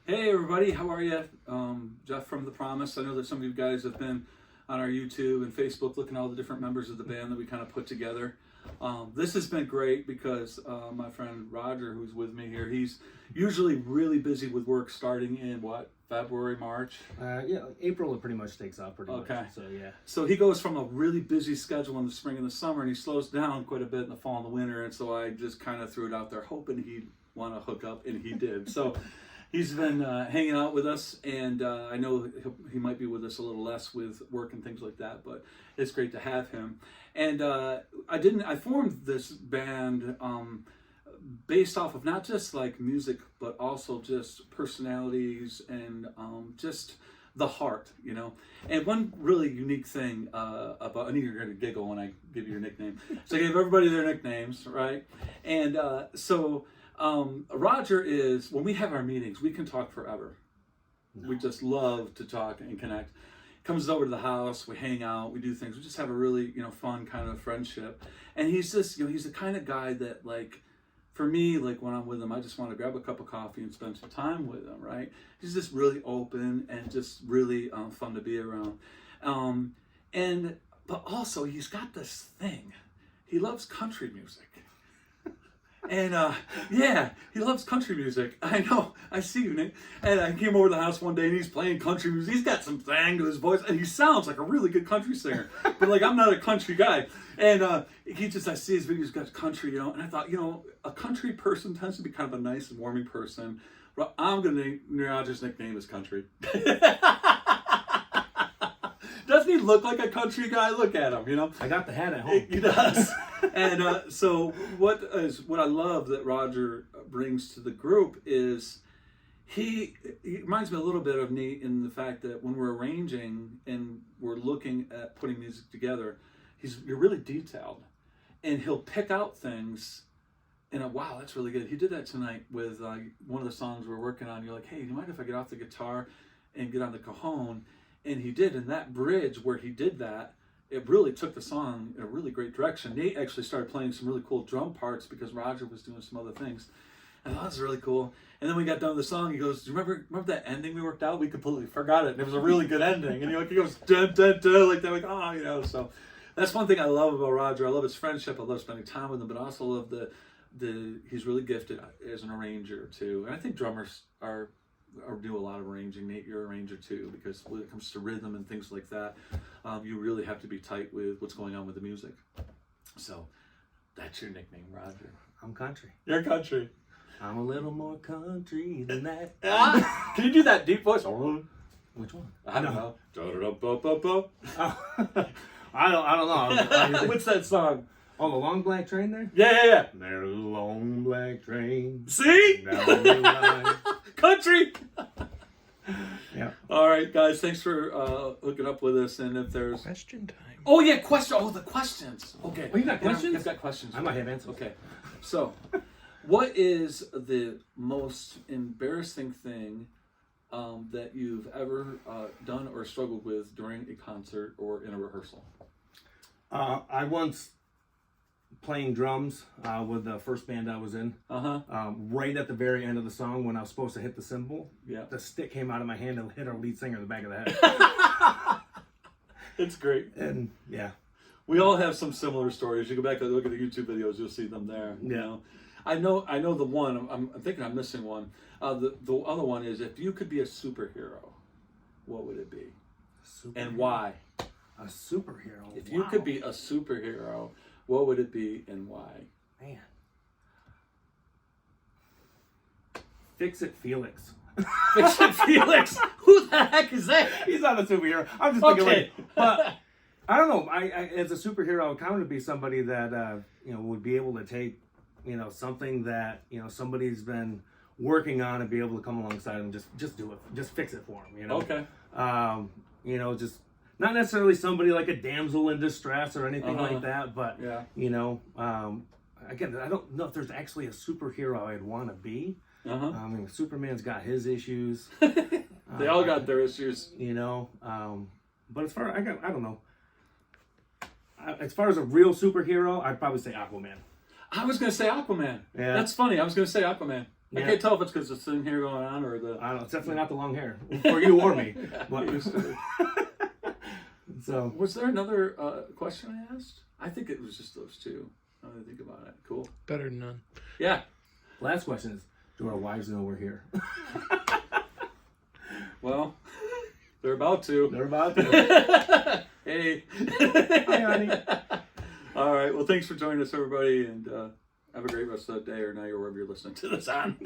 Hey everybody, how are you? Jeff from The Promise. I know that some of you guys have been on our YouTube and Facebook looking at all the different members of the band that we kind of put together. This has been great because my friend Roger, who's with me here, he's usually really busy with work starting in February, March? Yeah, April it pretty much takes off pretty much. So yeah. So he goes from a really busy schedule in the spring and the summer, and he slows down quite a bit in the fall and the winter, and so I just kind of threw it out there hoping he'd want to hook up, and he did. So he's been hanging out with us, and I know he might be with us a little less with work and things like that, but it's great to have him. And I formed this band based off of not just like music, but also just personalities and just the heart, you know. And one really unique thing about, I know you're going to giggle when I give you your nickname. So I gave everybody their nicknames, right? And Roger is, when we have our meetings, we can talk forever. No. We just love to talk and connect. Comes over to the house, we hang out, we do things. We just have a really, fun kind of friendship. And he's just, he's the kind of guy that, like, for me, like when I'm with him, I just want to grab a cup of coffee and spend some time with him, right? He's just really open and just really fun to be around. But also, he's got this thing. He loves country music. And yeah, he loves country music. I know, I see you, Nick. And I came over to the house one day and he's playing country music. He's got some thang to his voice and he sounds like a really good country singer. But like, I'm not a country guy. And I see his videos, got country, and I thought, a country person tends to be kind of a nice and warming person. I'm going to name Roger's nickname is Country. Doesn't he look like a country guy? Look at him, I got the hat at home. He does. And so what I love that Roger brings to the group is he reminds me a little bit of Nate in the fact that when we're arranging and we're looking at putting music together, you're really detailed. And he'll pick out things and wow, that's really good. He did that tonight with one of the songs we're working on. You're like, hey, do you mind if I get off the guitar and get on the cajon? And he did, and that bridge where he did that, it really took the song in a really great direction. Nate actually started playing some really cool drum parts because Roger was doing some other things. And that was really cool. And then we got done with the song, he goes, do you remember that ending we worked out? We completely forgot it, and it was a really good ending. And he goes, dun, dun, dun, like that, like, oh, so that's one thing I love about Roger. I love his friendship, I love spending time with him, but I also love he's really gifted as an arranger too. And I think drummers do a lot of arranging. Nate, you're an arranger too, because when it comes to rhythm and things like that, you really have to be tight with what's going on with the music. So that's your nickname, Roger. I'm country. You're country. I'm a little more country than that. Can you do that deep voice? Which one? I don't know. Oh. I don't know. What's that song? Oh, the long black train there? Yeah. There's a long black train. See? Country! Yeah. All right, guys. Thanks for hooking up with us. And if there's... Question time. Oh, yeah. The questions. Okay. Oh, you got questions? I've got questions. I might have answers. Okay. So, what is the most embarrassing thing that you've ever done or struggled with during a concert or in a rehearsal? I once... playing drums with the first band I was in. Right at the very end of the song, when I was supposed to hit the cymbal, the stick came out of my hand and hit our lead singer in the back of the head. It's great. And yeah, we all have some similar stories. You go back and look at the YouTube videos, you'll see them there. Yeah. You know? I know the one. I'm thinking I'm missing one. The other one is, if you could be a superhero, what would it be? And why? A superhero. If you could be a superhero, what would it be and why? Man. Fix-It Felix. Fix-It Felix? Who the heck is that? He's not a superhero. I'm just thinking like, but I don't know. I as a superhero, I would kind of be somebody that would be able to take something that somebody's been working on and be able to come alongside and just do it, just fix it for them. Okay. Just. Not necessarily somebody like a damsel in distress or anything like that, but again, I don't know if there's actually a superhero I'd want to be. I mean, Superman's got his issues. They all got their issues, But as far I don't know. As far as a real superhero, I'd probably say Aquaman. I was gonna say Aquaman. Yeah, that's funny. I was gonna say Aquaman. I can't tell if it's because it's thin hair going on or the. I don't know. It's definitely not the long hair for you or me. But so, was there another question I asked? I think it was just those two. Now that I think about it. Cool. Better than none. Yeah. last question is: do our wives know we're here? Well, they're about to. They're about to. Hey. Hi, honey. All right. Well, thanks for joining us, everybody, and have a great rest of the day or night or wherever you're listening to this on.